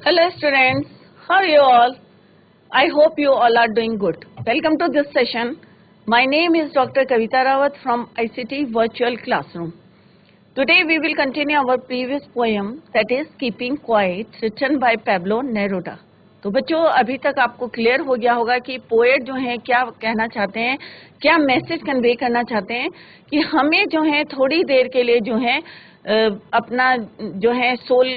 Hello students, how are you all? I hope you all are doing good. Welcome to this session. My name is Dr. Kavita Rawat from ICT Virtual Classroom. Today we will continue our previous poem, that is Keeping Quiet, written by Pablo Neruda. तो बच्चों, अभी तक आपको clear हो गया होगा कि poet जो है क्या कहना चाहते हैं, क्या मैसेज कन्वे करना चाहते हैं कि हमें जो है थोड़ी देर के लिए जो है अपना जो है सोल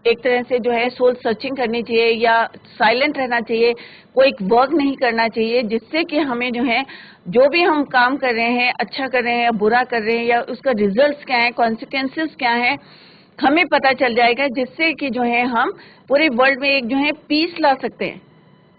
एक तरह से जो है सोल सर्चिंग करनी चाहिए या साइलेंट रहना चाहिए, कोई वर्क नहीं करना चाहिए, जिससे कि हमें जो है जो भी हम काम कर रहे हैं, अच्छा कर रहे हैं या बुरा कर रहे हैं या उसका रिजल्ट्स क्या है, कॉन्सिक्वेंसेस क्या है, हमें पता चल जाएगा, जिससे कि जो है हम पूरे वर्ल्ड में एक जो है पीस ला सकते हैं।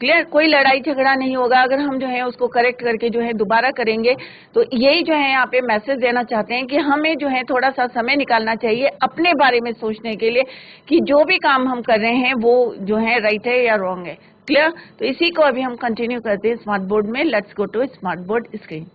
क्लियर, कोई लड़ाई झगड़ा नहीं होगा अगर हम जो है उसको करेक्ट करके जो है दोबारा करेंगे। तो यही जो है यहाँ पे मैसेज देना चाहते हैं कि हमें जो है थोड़ा सा समय निकालना चाहिए अपने बारे में सोचने के लिए कि जो भी काम हम कर रहे हैं वो जो है राइट है या रॉन्ग है। क्लियर, तो इसी को अभी हम कंटिन्यू करते हैं स्मार्ट बोर्ड में। Let's go to smart board screen.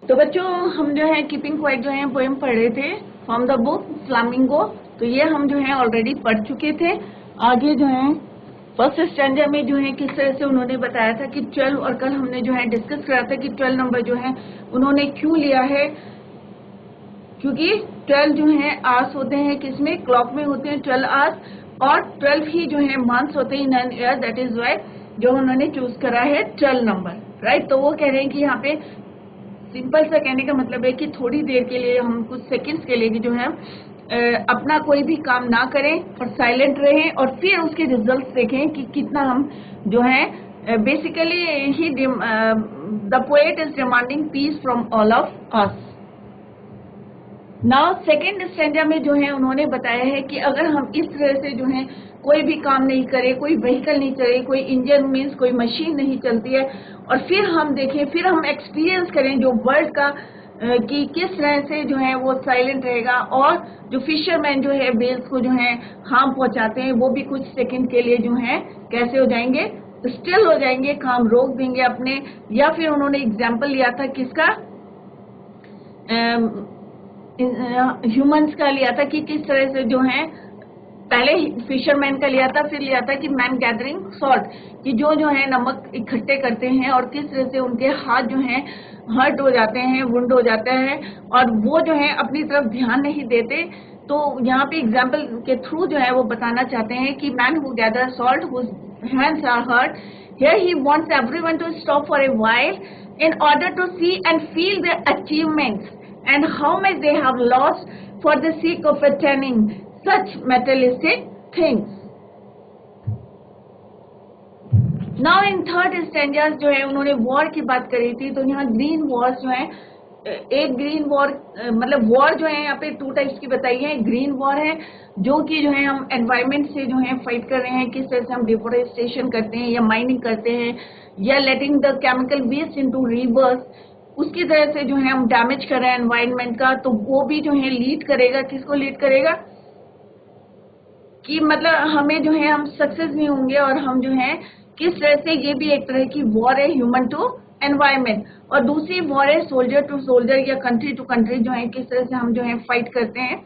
तो बच्चों, हम जो है कीपिंग क्वाइट जो है पोएम पढ़ रहे थे फ्रॉम द बुक फ्लामिंगो। तो ये हम जो है ऑलरेडी पढ़ चुके थे। आगे जो है फर्स्ट स्टैंडर्ड में जो है किस तरह से उन्होंने बताया था कि 12, और कल हमने जो है डिस्कस करा था कि 12 नंबर जो है उन्होंने क्यों लिया है, क्योंकि 12 जो है आवर्स होते हैं, किसमें, क्लॉक में होते हैं 12 आवर्स, और 12 ही जो है मंथ्स होते हैं in an year. That is why जो उन्होंने चूज करा है 12 नंबर, राइट। तो वो कह रहे हैं कि यहाँ पे सिंपल सा कहने का मतलब है कि थोड़ी देर के लिए हम कुछ सेकंड्स के लिए जो है अपना कोई भी काम ना करें और साइलेंट रहें और फिर उसके रिजल्ट्स देखें कि कितना हम जो है बेसिकली ही the poet is demanding peace from all of us. Now second standard में जो है उन्होंने बताया है कि अगर हम इस तरह से जो है कोई भी काम नहीं करें, कोई व्हीकल नहीं चले, कोई इंजन मीन्स कोई मशीन नहीं चलती है, और फिर हम देखें, फिर हम एक्सपीरियंस करें जो वर्ल्ड का कि किस तरह से जो है वो साइलेंट रहेगा, और जो फिशरमैन जो है बेल्स को जो है हार्म पहुंचाते हैं वो भी कुछ सेकंड के लिए जो है कैसे हो जाएंगे, स्टिल हो जाएंगे, काम रोक देंगे अपने। या फिर उन्होंने एग्जाम्पल लिया था किसका, ह्यूमंस का लिया था कि किस तरह से जो है पहले फिशरमैन का लिया था, फिर लिया था कि मैन गैदरिंग सॉल्ट, कि जो है नमक इकट्ठे करते हैं और किस तरह से उनके हाथ जो हैं हर्ट हो जाते हैं, वुंड हो जाता है, और वो जो है अपनी तरफ ध्यान नहीं देते। तो यहाँ पे एग्जाम्पल के थ्रू जो है वो बताना चाहते हैं कि man who gather salt whose hands are hurt, here he wants everyone to stop for a while in order to see and feel their achievements and how much they have lost for the sake of attaining such materialistic things. Now in third stanza जो है उन्होंने war की बात करी थी। तो यहाँ green Wars जो है, एक ग्रीन वॉर मतलब वॉर जो है यहाँ पे 2 टाइप्स की बताई है। ग्रीन वॉर है जो कि जो है हम एनवायरमेंट से जो है फाइट कर रहे हैं, किस तरह से हम डिफोरेस्टेशन करते हैं या माइनिंग करते हैं या letting the chemical waste into rivers, उसकी तरह से जो है हम डैमेज कर रहे हैं एनवायरमेंट का। तो वो भी जो है लीड करेगा, किसको लीड करेगा कि मतलब हमें जो है हम सक्सेस नहीं होंगे, और हम जो है किस तरह से, ये भी एक तरह की वॉर है ह्यूमन टू एनवायरमेंट। और दूसरी वॉर है सोल्जर टू सोल्जर या कंट्री टू कंट्री, जो है किस तरह से हम जो है फाइट करते हैं,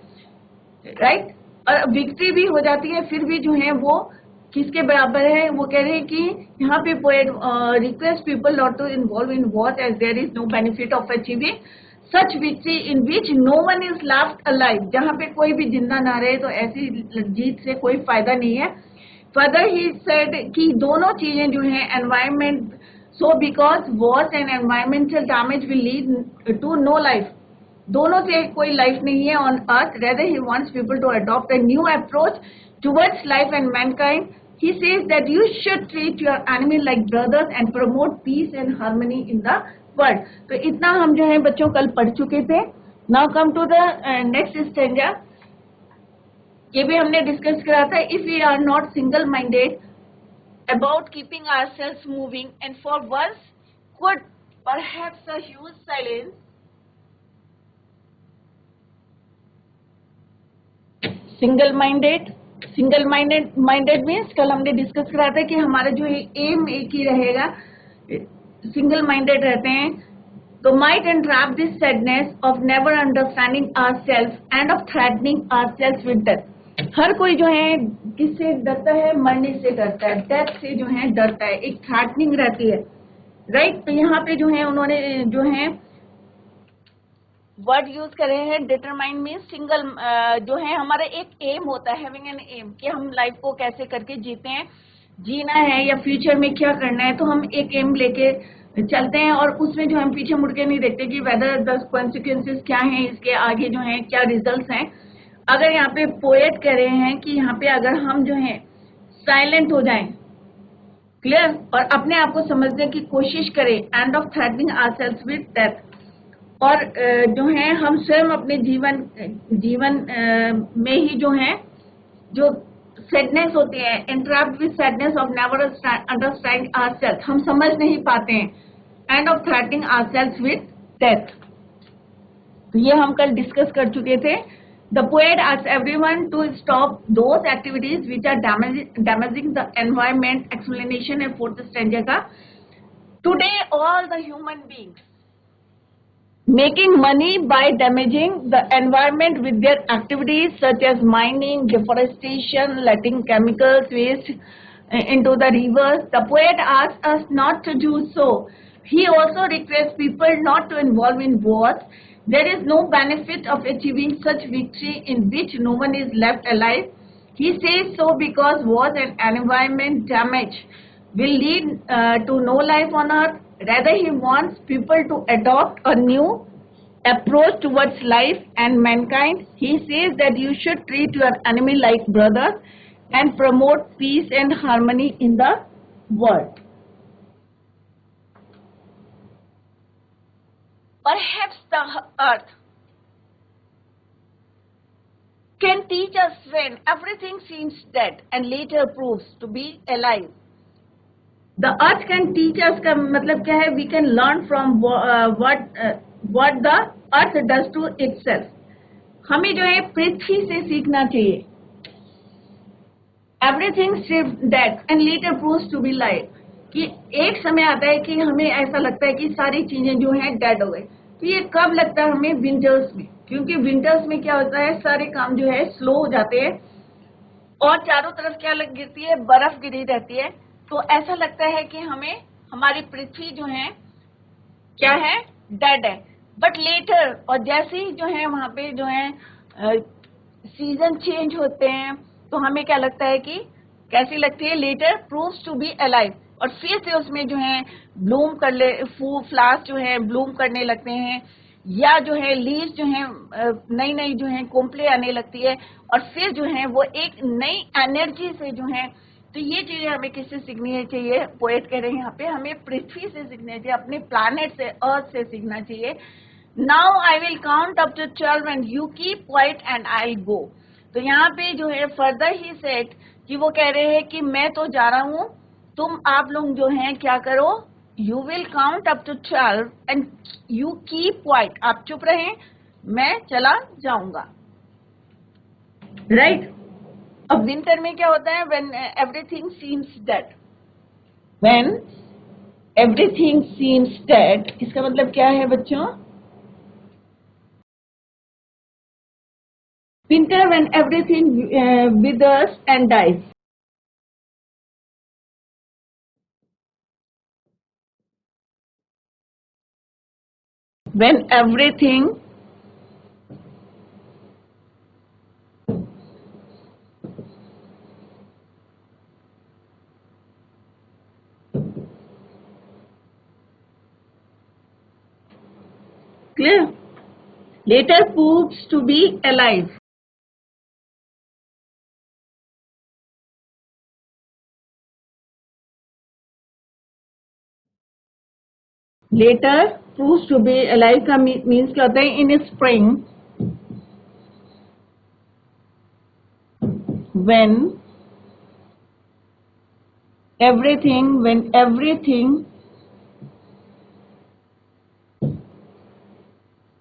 राइट। और विक्ट्री भी हो जाती है, फिर भी जो है वो किसके बराबर है। वो कह रहे हैं कि यहाँ पे poet request people not to involve in war as there is no benefit of achieving such victory in which no one is left alive, जहाँ पे कोई भी जिंदा ना रहे, तो ऐसी जीत से कोई फायदा नहीं है। फर्दर ही सेड कि दोनों चीजें जो है environment, so because wars and environmental damage will lead to no life, दोनों से कोई लाइफ नहीं है on earth. Rather he wants people to adopt a new approach towards life and mankind. He says that you should treat your enemy like brothers and promote peace and harmony in the world. तो इतना हम जो है बच्चों कल पढ़ चुके थे। Now come to the next stanza. ये भी हमने डिस्कस करा था। If we are not single-minded about keeping ourselves moving and for once could perhaps a huge silence single minded means कल हमने डिस्कस करा था कि हमारा जो एम एक ही रहेगा, सिंगल माइंडेड रहते हैं। तो might entrap this sadness of never understanding ourselves and of threatening ourselves with death. हर कोई जो है किससे डरता है? मरने से डरता है, डेथ से जो है डरता है, एक थ्रेटनिंग रहती है, राइट। तो यहाँ पे जो है उन्होंने जो है वर्ड यूज करे हैं, डिटरमाइन मीन सिंगल, जो है हमारा एक एम होता है, हैविंग एन एम, कि हम लाइफ को कैसे करके जीते हैं, जीना है या फ्यूचर में क्या करना है, तो हम एक एम लेके चलते हैं और उसमें जो हम पीछे मुड़ के नहीं देखते कि वेदर द कॉन्सिक्वेंसेस क्या हैं, इसके आगे जो है क्या रिजल्ट्स हैं। अगर यहाँ पे पोएट कह रहे हैं कि यहाँ पे अगर हम जो है साइलेंट हो जाएं, क्लियर, और अपने आप को समझने की कोशिश करें, and of threatening ourselves with death, और जो है हम स्वयं अपने जीवन में ही जो है जो सैडनेस होती है, interrupt with sadness of never understand ourselves, हम समझ नहीं पाते हैं, and of threatening ourselves with death. तो ये हम कल डिस्कस कर चुके थे। The poet asks everyone to stop those activities which are damaging the environment. Explanation है fourth stanza का. Today all the human beings making money by damaging the environment with their activities such as mining, deforestation, letting chemicals waste into the rivers. The poet asks us not to do so. He also requests people not to involve in wars. There is no benefit of achieving such victory in which no one is left alive. He says so because wars and environment damage will lead to no life on earth. Rather, he wants people to adopt a new approach towards life and mankind. He says that you should treat your enemy like brothers and promote peace and harmony in the world. Perhaps the earth can teach us when everything seems dead and later proves to be alive. The earth can teach us का मतलब क्या है? We can learn from what the earth does to itself. हमें जो है पृथ्वी से सीखना चाहिए. Everything seems dead and later proves to be alive. कि एक समय आता है कि हमें ऐसा लगता है कि सारी चीजें जो हैं डेड हो गई. तो ये कब लगता है? हमें विंटर्स में, क्योंकि विंटर्स में क्या होता है, सारे काम जो है स्लो हो जाते हैं और चारों तरफ क्या लग गिरती है? बर्फ गिरी रहती है. तो ऐसा लगता है कि हमें हमारी पृथ्वी जो है क्या है? डेड है. बट लेटर, और जैसे ही जो है वहां पे जो है सीजन चेंज होते हैं तो हमें क्या लगता है कि कैसी लगती है? Later proves to be alive. और फिर से उसमें जो है ब्लूम कर ले, फ्लावर्स जो है ब्लूम करने लगते हैं, या जो है लीव्स जो है नई नई जो है कोम्पले आने लगती है, और फिर जो है वो एक नई एनर्जी से जो है. तो ये चीजें हमें किससे सीखनी चाहिए? पोएट कह रहे हैं यहाँ पे हमें पृथ्वी से सीखना चाहिए, अपने प्लैनेट से, अर्थ से सीखना चाहिए. Now I will count up to 12 and you keep quiet and I will go. तो यहाँ पे जो है फर्दर ही सेड कि वो कह रहे हैं कि मैं तो जा रहा हूँ, तुम आप लोग जो हैं क्या करो? You will count up to 12 and you keep quiet, आप चुप रहें, मैं चला जाऊंगा, राइट. अब विंटर में क्या होता है? When everything seems dead. When everything seems dead, इसका मतलब क्या है बच्चों? Winter, when everything withers and dies. When everything clear later proves to be alive. Later proves to be alive का मीन्स क्या होता है? इन spring, when everything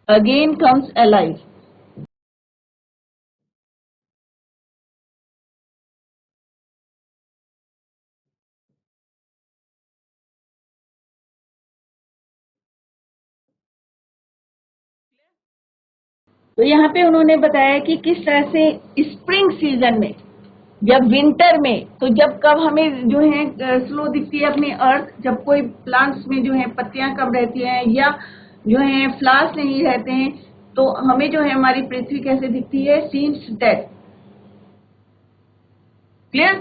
again comes alive. तो यहाँ पे उन्होंने बताया कि किस तरह से स्प्रिंग सीजन में या विंटर में, तो जब कब हमें जो है स्लो दिखती है अपनी अर्थ, जब कोई प्लांट्स में जो है पत्तियां कम रहती हैं या जो है फ्लावर्स नहीं रहते हैं, तो हमें जो है हमारी पृथ्वी कैसे दिखती है, सीम्स डेड। क्लियर।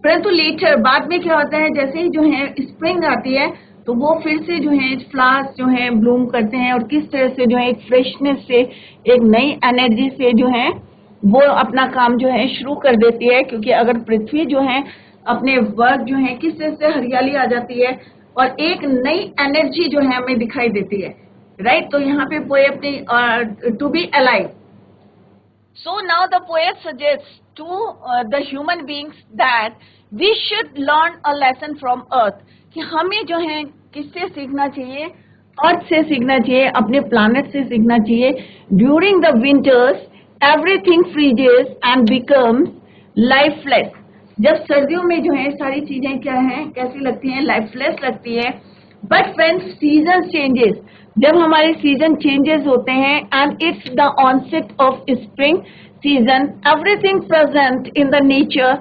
परंतु लेटर बाद में क्या होता है, जैसे ही जो है स्प्रिंग आती है तो वो फिर से जो है फ्लावर्स जो है ब्लूम करते हैं और किस तरह से जो है एक फ्रेशनेस से, एक नई एनर्जी से जो है वो अपना काम जो है शुरू कर देती है। क्योंकि अगर पृथ्वी जो है अपने वर्क जो है किस तरह से हरियाली आ जाती है और एक नई एनर्जी जो है हमें दिखाई देती है, राइट। तो यहाँ पे पोएम ने to be alive. So now the poet suggests to the human beings that we should learn a lesson from earth, कि हमें जो है किससे सीखना चाहिए, अर्थ से सीखना चाहिए, अपने प्लैनेट से सीखना चाहिए। During the winters everything freezes and becomes lifeless. जब सर्दियों में जो है सारी चीजें क्या हैं, कैसी लगती हैं, लाइफलेस लगती है। बट व्हेन सीजन चेंजेस, जब हमारे सीजन चेंजेस होते हैं and it's the onset of spring season, everything present in the nature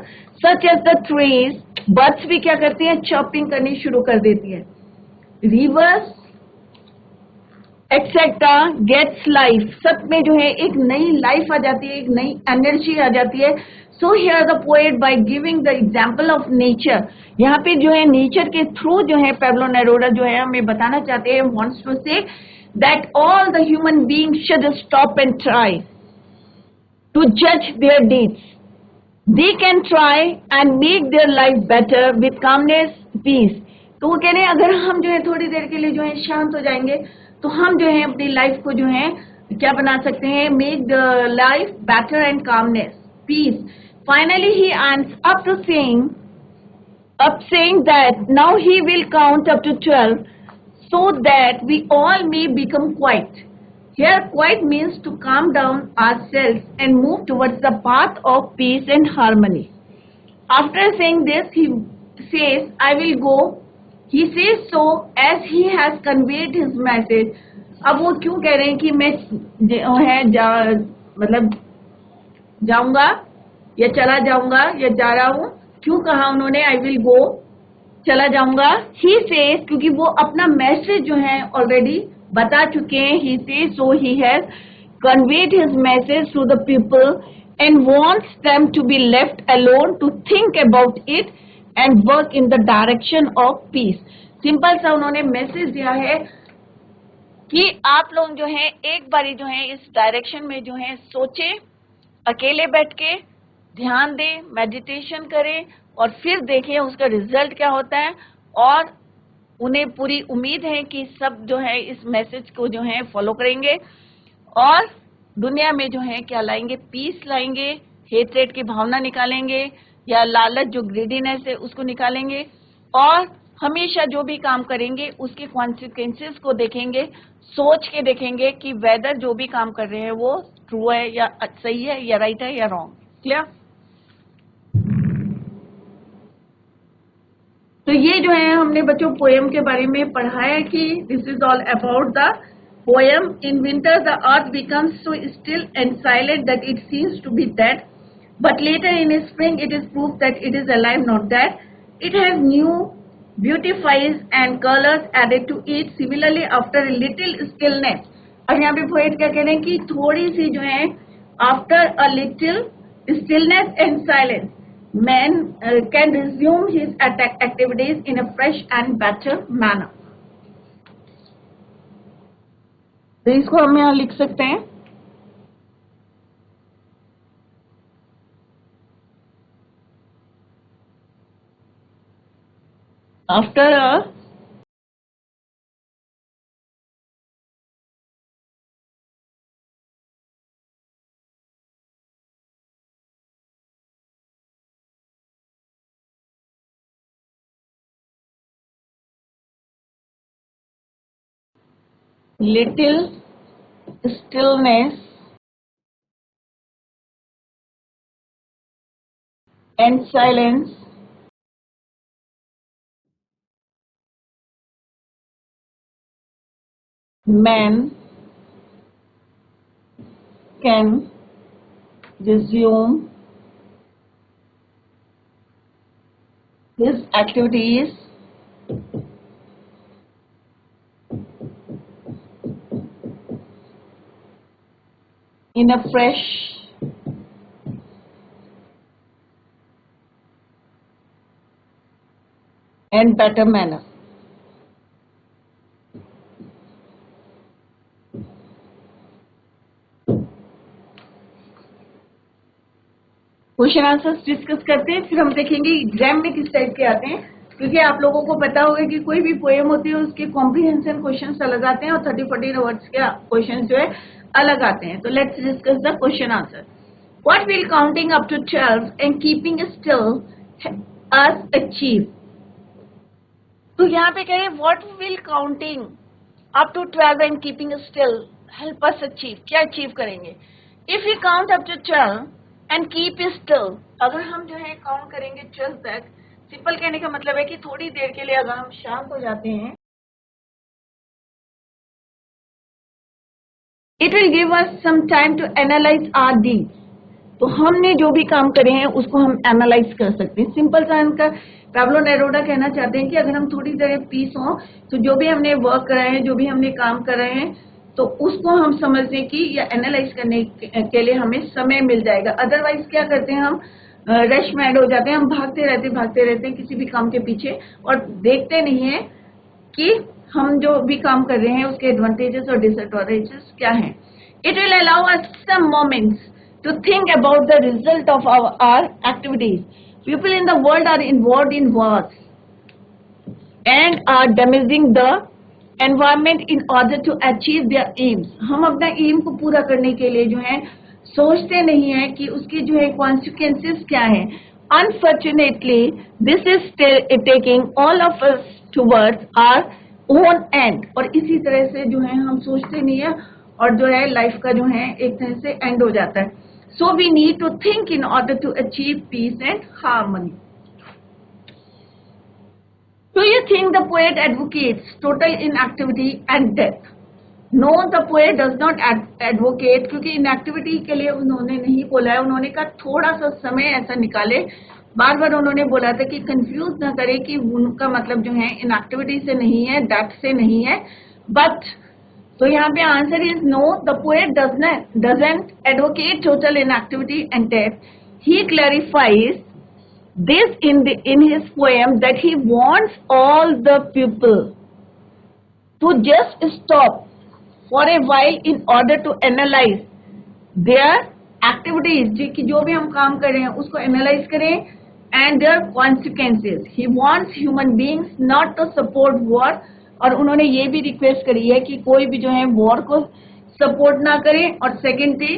such as the trees, birds भी क्या करती हैं, चॉपिंग करनी शुरू कर देती है। रिवर्स एक्सेट्रा गेट्स लाइफ, सब में जो है एक नई लाइफ आ जाती है, एक नई एनर्जी आ जाती है। So here the poet by giving the example of nature, यहाँ पे जो है नेचर के थ्रू जो है पैब्लो नेरूदा जो है हमें बताना चाहते हैं, wants to say that all the human beings should stop and try to जज their deeds. They can try and make their life better with calmness, peace. तो वो कह रहे हैं अगर हम जो है थोड़ी देर के लिए जो है शांत हो जाएंगे तो हम जो है अपनी लाइफ को जो है क्या बना सकते हैं, make the life better and calmness, peace. Finally he ends up saying that now he will count up to 12 so that we all may become quiet. Here, quiet means to calm down ourselves and move towards the path of peace and harmony. After saying this, he says, I will go. He says so as he has conveyed his message. अब वो क्यों कह रहे हैं कि मैं मतलब जाऊंगा या चला जाऊंगा या जा रहा हूं, क्यों कहा उन्होंने I will go, चला जाऊंगा। He says, क्योंकि वो अपना मैसेज जो है ऑलरेडी बता चुके हैं। He says so he has conveyed his message to the people and wants them to be left alone to think about it and work in the direction of peace. Simple सा उन्होंने message दिया है कि आप लोग जो है एक बारी जो है इस डायरेक्शन में जो है सोचें, अकेले बैठ के ध्यान दें, मेडिटेशन करें और फिर देखें उसका रिजल्ट क्या होता है। और उन्हें पूरी उम्मीद है कि सब जो है इस मैसेज को जो है फॉलो करेंगे और दुनिया में जो है क्या लाएंगे, पीस लाएंगे, हेट्रेड की भावना निकालेंगे या लालच जो ग्रीडीनेस है उसको निकालेंगे और हमेशा जो भी काम करेंगे उसके कॉन्सिक्वेंसेस को देखेंगे, सोच के देखेंगे कि वेदर जो भी काम कर रहे हैं वो ट्रू है या सही है या राइट है या रॉन्ग। क्लियर। तो ये जो है हमने बच्चों पोएम के बारे में पढ़ा है कि this is all about the poem. In winter the earth becomes so still and silent that it seems to be dead, but later in spring it is proof that it is alive, not dead. It has new beautifies and colors added to it. Similarly, after a little stillness, अब यहाँ पे poet क्या कह रहे हैं कि थोड़ी सी जो है after a little stillness and silence, man can resume his activities in a fresh and better manner. तो इसको हम यहाँ लिख सकते हैं, after a little stillness and silence, man can resume His activities in a fresh and better manner. Question answers discuss करते हैं, फिर हम देखेंगे एग्जाम में किस टाइप के आते हैं, क्योंकि आप लोगों को पता होगा कि कोई भी पोएम होती है उसके कॉम्प्रिहेंशन क्वेश्चंस अलग आते हैं और 30-40 वर्ड्स के क्वेश्चन जो है अलग आते हैं. तो let's discuss the question answer. What will counting up to 12 and keeping still us achieve? तो यहाँ पे कह रहे हैं what will counting up to 12 and keeping still help us achieve. क्या अचीव करेंगे? If you count up to 12 and keep still, अगर हम जो है काउंट करेंगे 12 तक, सिंपल कहने का मतलब है कि थोड़ी देर के लिए अगर हम शांत हो जाते हैं, it will give us some time to analyse our deeds. तो हमने जो भी काम करे हैं उसको हम एनालाइज कर सकते हैं. सिंपल सा इनका पाब्लो नेरूदा कहना चाहते हैं कि अगर हम थोड़ी देर पीस हो तो जो भी हमने वर्क करा है, जो भी हमने काम कर रहे हैं, तो उसको हम समझने की या एनालाइज करने के लिए हमें समय मिल जाएगा. अदरवाइज क्या करते हैं हम, रश में ऐड हो जाते हैं, हम भागते रहते हैं किसी भी काम के पीछे और देखते नहीं है कि हम जो भी काम कर रहे हैं उसके एडवांटेजेस और डिसएडवांटेजेस क्या हैं. It will allow us some moments to think about the result of our activities. People in the world are involved in wars and are damaging the environment in order to achieve their aims. हम अपना M को पूरा करने के लिए जो है सोचते नहीं है कि उसके जो है consequences क्या हैं. Unfortunately, this is taking all of us towards our own end. और इसी तरह से जो है हम सोचते नहीं है और जो है लाइफ का जो है एक तरह से एंड हो जाता है. So we need to think in order to achieve peace and harmony. Do you think the poet advocates total inactivity and death? No, the poet does not advocate, क्योंकि inactivity के लिए उन्होंने नहीं बोला है. उन्होंने कहा थोड़ा सा समय ऐसा निकाले. बार बार उन्होंने बोला था कि कंफ्यूज ना करे कि उनका मतलब जो है inactivity से नहीं है, death से नहीं है. But तो यहाँ पे answer is no, the poet doesn't advocate total inactivity and death. He clarifies this in his poem that he wants all the people to just stop for a while in order to analyze their activities. जो भी हम काम कर रहे हैं उसको analyse करें and their consequences. He wants human beings not to support war. और उन्होंने ये भी रिक्वेस्ट करी है कि कोई भी जो है वॉर को सपोर्ट ना करे और secondly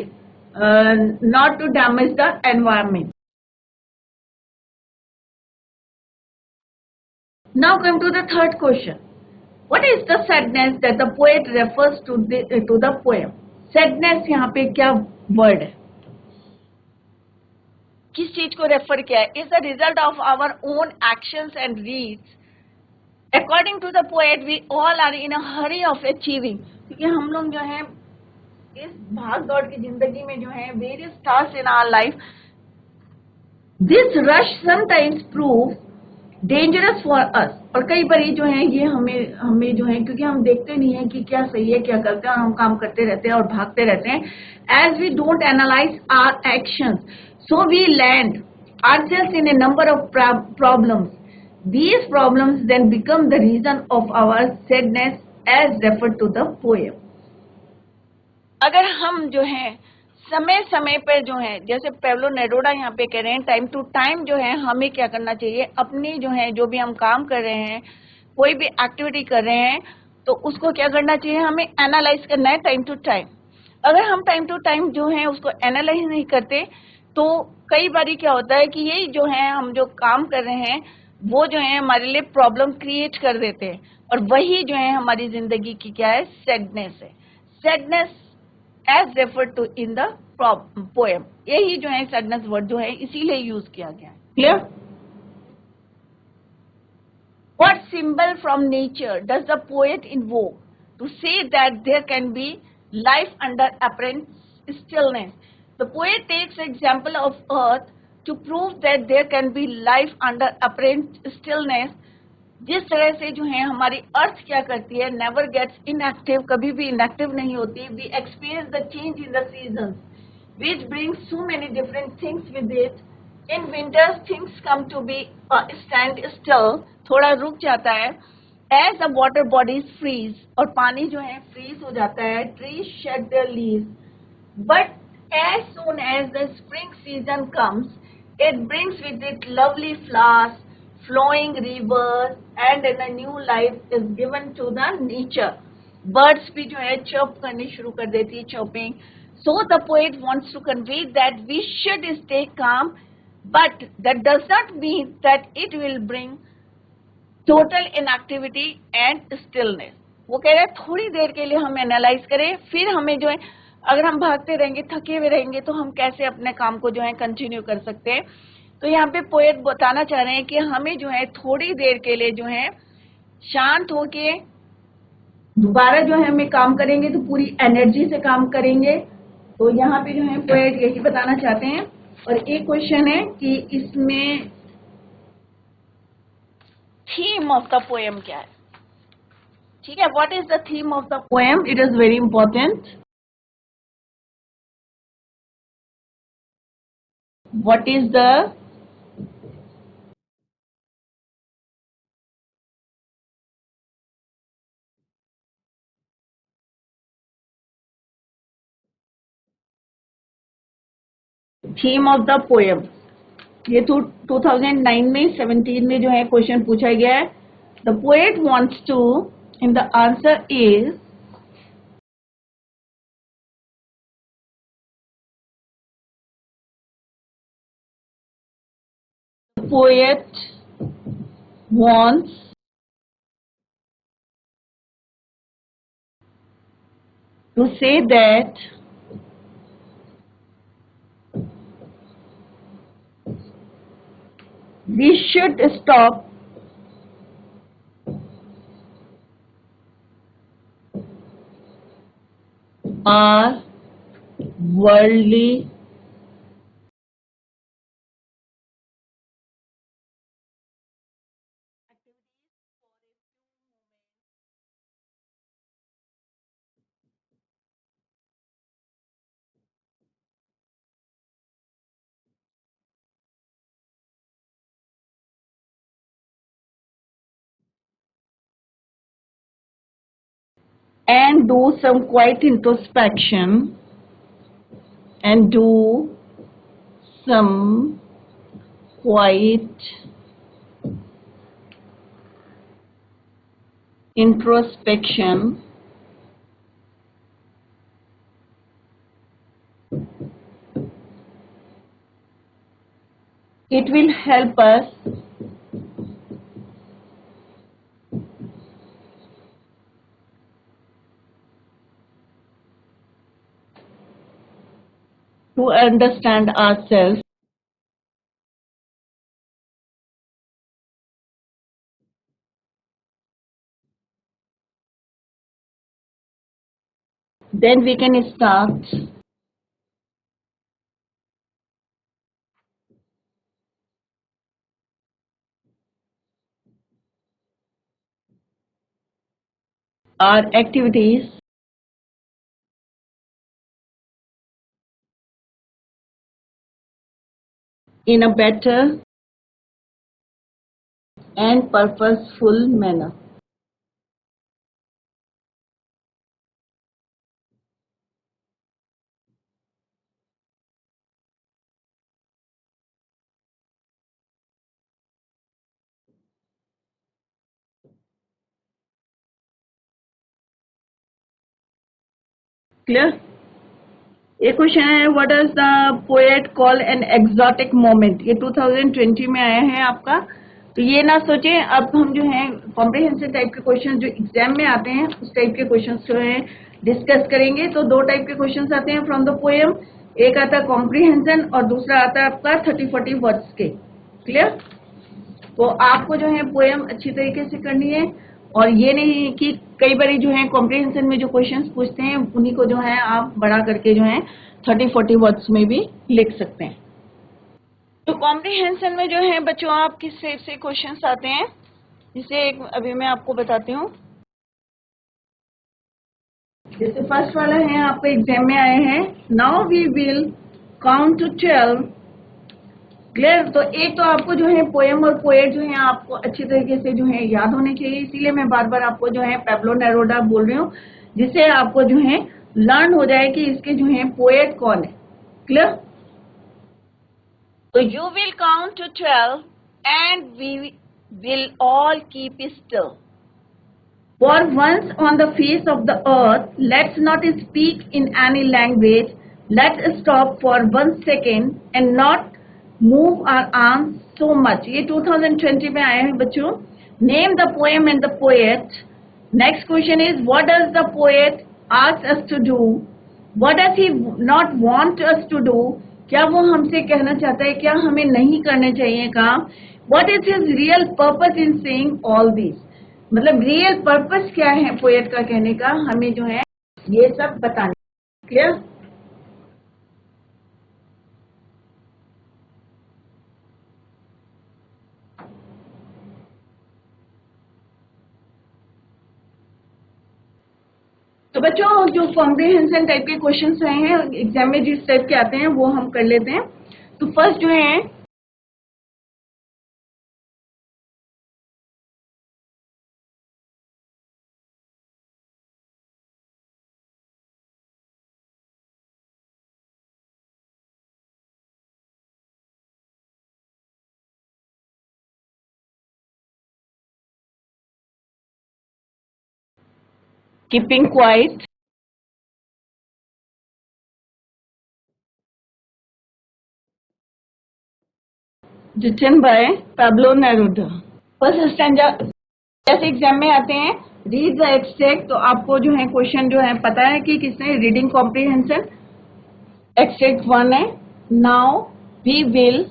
not to damage the environment. Now come to the third question. What is the sadness that the poet refers to the poem? Sadness यहाँ पे क्या वर्ड है, किस चीज को रेफर किया है? Is the result of our own actions and deeds. According to the poet, we all are in a hurry of achieving. क्योंकि हम लोग जो है इस भाग दौड़ की जिंदगी में जो है various tasks in our life, this rush sometimes prove dangerous for us. और कई बार जो है ये हमें जो है, क्योंकि हम देखते नहीं है कि क्या सही है क्या गलत है और हम काम करते रहते हैं और भागते रहते हैं. As we don't analyze our actions, so we land ourselves in a number of problems. These problems then become the reason of our sadness as referred to the poem. अगर हम जो है समय समय पर जो है, जैसे पाब्लो नेरूदा यहाँ पे कह रहे हैं, टाइम टू टाइम जो है हमें क्या करना चाहिए, अपनी जो है जो भी हम काम कर रहे हैं, कोई भी एक्टिविटी कर रहे हैं, तो उसको क्या करना चाहिए, हमें एनालाइज करना है टाइम टू टाइम. अगर हम टाइम टू टाइम जो है उसको एनालाइज नहीं करते तो कई बार क्या होता है कि यही जो है हम जो काम कर रहे हैं वो जो है हमारे लिए प्रॉब्लम क्रिएट कर देते हैं और वही जो है हमारी जिंदगी की क्या है, सैडनेस है. Sadness as referred to in the poem. यही जो है सैडनेस वर्ड जो है इसीलिए यूज किया गया है. Clear? What symbol from nature does the poet invoke to say that there can be life under apparent stillness? The poet takes example of earth to prove that there can be life under apparent stillness. जिस तरह से जो है हमारी अर्थ क्या करती है, never gets inactive, कभी भी इनएक्टिव नहीं होती. We experience the change in the season which brings so many different things with it. In winters things come to be stand still, थोड़ा रुक जाता है. As the water bodies freeze, और पानी जो है freeze हो जाता है. Trees shed their leaves, but as soon as the spring season comes, it brings with it lovely flowers, flowing rivers, and a new life is given to the nature. Birds भी जो है chirp करनी शुरू कर देती है, chirping. So the poet wants to convey that we should stay calm, but that does not mean that it will bring total inactivity and stillness. वो कह रहे हैं थोड़ी देर के लिए हम एनालाइज करें, फिर हमें जो है अगर हम भागते रहेंगे, थके हुए रहेंगे, तो हम कैसे अपने काम को जो है कंटिन्यू कर सकते हैं. तो यहाँ पे पोएट बताना चाह रहे हैं कि हमें जो है थोड़ी देर के लिए जो है शांत होके दोबारा जो है हमें काम करेंगे तो पूरी एनर्जी से काम करेंगे. तो यहाँ पे जो है पोएट यही बताना चाहते हैं. और एक क्वेश्चन है कि इसमें थीम ऑफ द पोएम क्या है. ठीक है, what is the theme of the poem? It is very important. What is the theme of the poem? ये 2009 में 17 में जो है क्वेश्चन पूछा गया है. The poet wants to, in the answer is poet wants to say that we should stop our worldly and do some quiet introspection and do some quiet introspection it will help us to understand ourselves. Then we can start our activities in a better and purposeful manner. Clear? एक question है, what does the poet call an exotic moment? ये 2020 में आया है आपका. तो ये ना सोचें, अब हम जो है कॉम्प्रिहेंसिव टाइप के क्वेश्चन जो एग्जाम में आते हैं उस टाइप के क्वेश्चन जो है डिस्कस करेंगे. तो दो टाइप के क्वेश्चन आते हैं फ्रॉम द पोएम. एक आता है कॉम्प्रिहेंशन और दूसरा आता है आपका 30-40 वर्ड्स के. क्लियर? तो आपको जो है पोएम अच्छी तरीके से करनी है और ये नहीं कि कई बार जो है कॉम्प्रिहेंशन में जो क्वेश्चंस पूछते हैं उन्हीं को जो है आप बड़ा करके जो है 30-40 वर्ड्स में भी लिख सकते हैं. तो कॉम्प्रिहेंशन में जो है बच्चों आप किस टाइप से क्वेश्चंस आते हैं, जिसे एक अभी मैं आपको बताती हूँ। जैसे फर्स्ट वाला है आपको एग्जाम में आए हैं, now we will count to 12। Clear? तो एक तो आपको जो है पोएम और पोएट जो है आपको अच्छी तरीके से जो है याद होने चाहिए, इसीलिए मैं बार बार आपको जो है पैब्लो नेरूदा बोल रही हूँ, जिससे आपको जो है लर्न हो जाए कि इसके जो है पोएट कौन है। क्लियर? तो you will count to 12 and we will all keep still. For once on the face of the earth, let's not speak in any language. Let's stop for 1 second and not move our arms so much. ये 2020 में आए हैं बच्चों। Name the poem and the poet. Next question is, what does the poet ask us to do? What does he not want us to do? क्या वो हमसे कहना चाहता है, क्या हमें नहीं करने चाहिए काम? What is his real purpose in saying all these? मतलब रियल पर्पस क्या है पोएट का कहने का, हमें जो है ये सब बताने। क्लियर? तो बच्चों जो कॉम्प्रिहेंशन टाइप के क्वेश्चंस रहे हैं एग्जाम में जिस टाइप के आते हैं वो हम कर लेते हैं। तो फर्स्ट जो है keeping quiet, written by Pablo Neruda. First stanza जैसे एग्जाम में आते हैं, रीड द एक्सट्रैक्ट। तो आपको जो है क्वेश्चन जो है पता है कि किसने रीडिंग कॉम्प्रिहेंशन एक्सट्रैक्ट 1 है। Now we will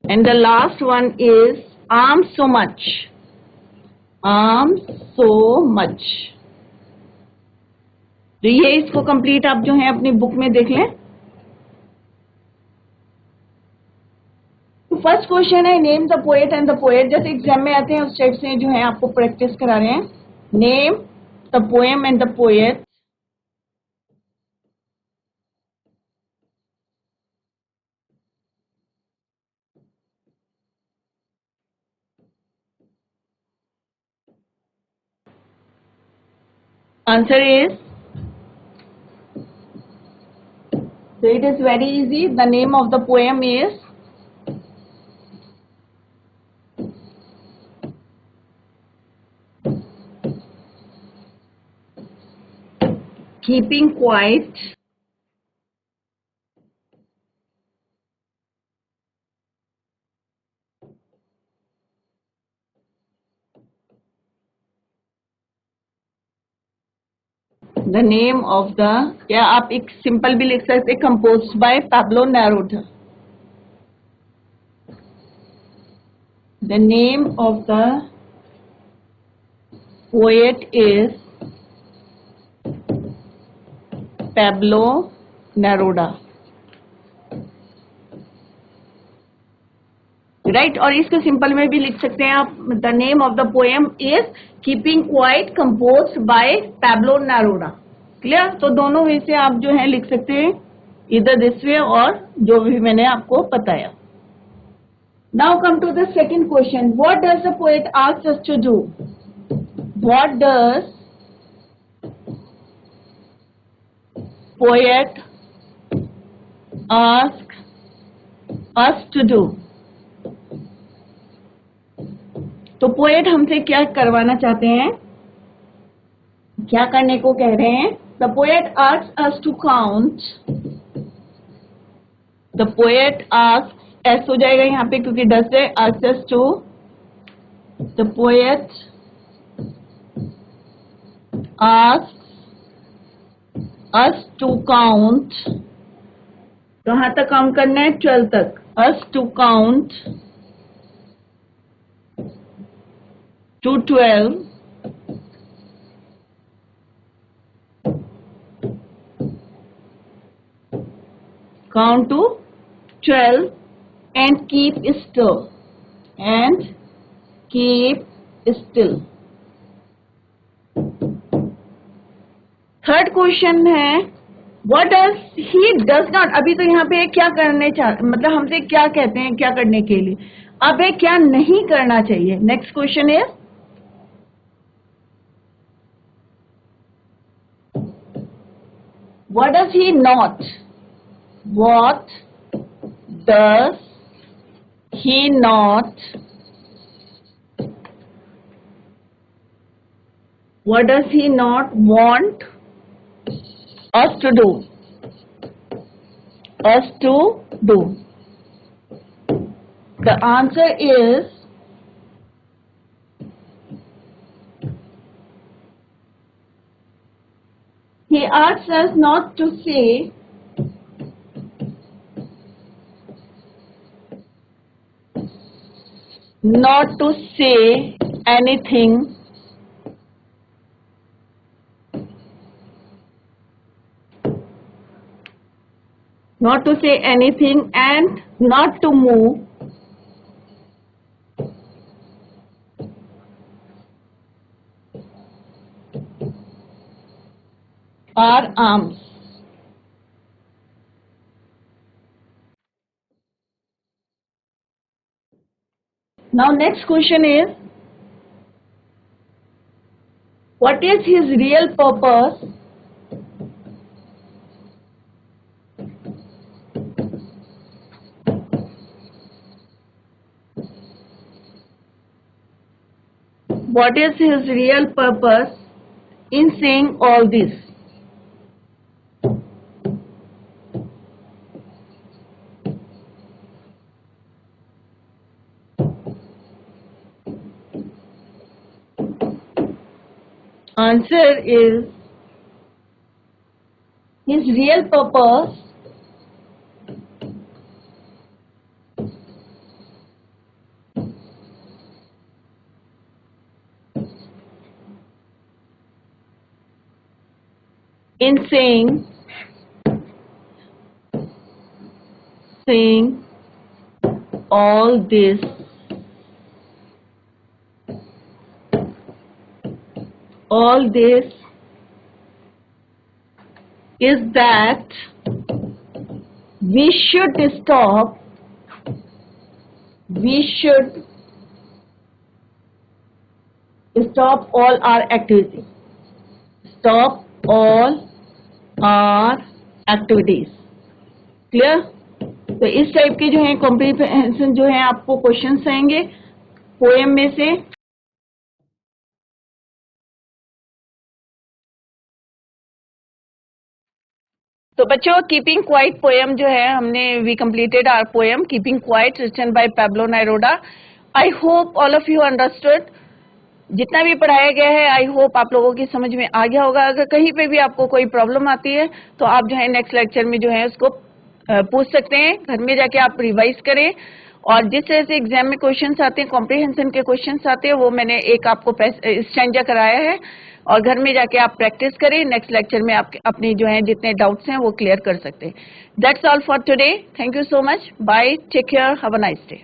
and the last one is arm so much, arm so much। तो ये इसको कंप्लीट आप जो है अपनी बुक में देख लें। तो फर्स्ट क्वेश्चन है name the poet and the poet. जैसे एग्जाम में आते हैं उस टाइप से जो है आपको प्रैक्टिस करा रहे हैं। Name the poem and the poet. Answer is, so it is very easy. The name of the poem is Keeping Quiet। The name of the, या आप एक सिंपल भी लिख सकते, composed bye Pablo Neruda. The name of the poet is Pablo Neruda. Right? और इसको simple में भी लिख सकते हैं आप, the name of the poem is keeping quiet composed bye Pablo Neruda. Clear? तो दोनों वे से आप जो है लिख सकते हैं, इधर दिस वे और जो भी मैंने आपको बताया। Now come to the second question, what does the poet ask us to do? What does poet ask us to do? तो पोएट हमसे क्या करवाना चाहते हैं, क्या करने को कह रहे हैं? The poet asks us to count. The poet asks, s हो जाएगा यहाँ पे क्योंकि डस है, asks us to, the poet asks us to count. कहाँ तक काउंट करना है? 12 तक। Us to count to 12 and Count to 12 and keep still. And keep still. Third question है what does he does not. अभी तो यहाँ पे क्या करने मतलब हमसे क्या कहते हैं क्या करने के लिए. अब है क्या नहीं करना चाहिए. Next question is what does he not. What does he not. What does he not want us to do? Us to do. The answer is he asks us not to say anything and not to move our arms. Now next question is what is his real purpose in saying all this? Answer is his real purpose in saying all this is that we should stop all our activities. Stop all our activities. Clear. तो इस type के जो है comprehension जो है आपको questions आएंगे poem में से. तो बच्चों कीपिंग क्वाइट पोएम जो है हमने we completed our poem keeping quiet written by Pablo Neruda. I hope all of you understood. जितना भी पढ़ाया गया है आई होप आप लोगों की समझ में आ गया होगा. अगर कहीं पे भी आपको कोई प्रॉब्लम आती है तो आप जो है नेक्स्ट लेक्चर में जो है उसको पूछ सकते हैं. घर में जाके आप रिवाइज करें और जिस तरह से एग्जाम में क्वेश्चंस आते हैं कॉम्प्रिहेंशन के क्वेश्चंस आते हैं वो मैंने एक आपको स्टैंजा कराया है और घर में जाके आप प्रैक्टिस करें. नेक्स्ट लेक्चर में आप अपने जो है जितने डाउट्स हैं वो क्लियर कर सकते हैं. That's all for today. Thank you so much. Bye. Take care. Have a nice day.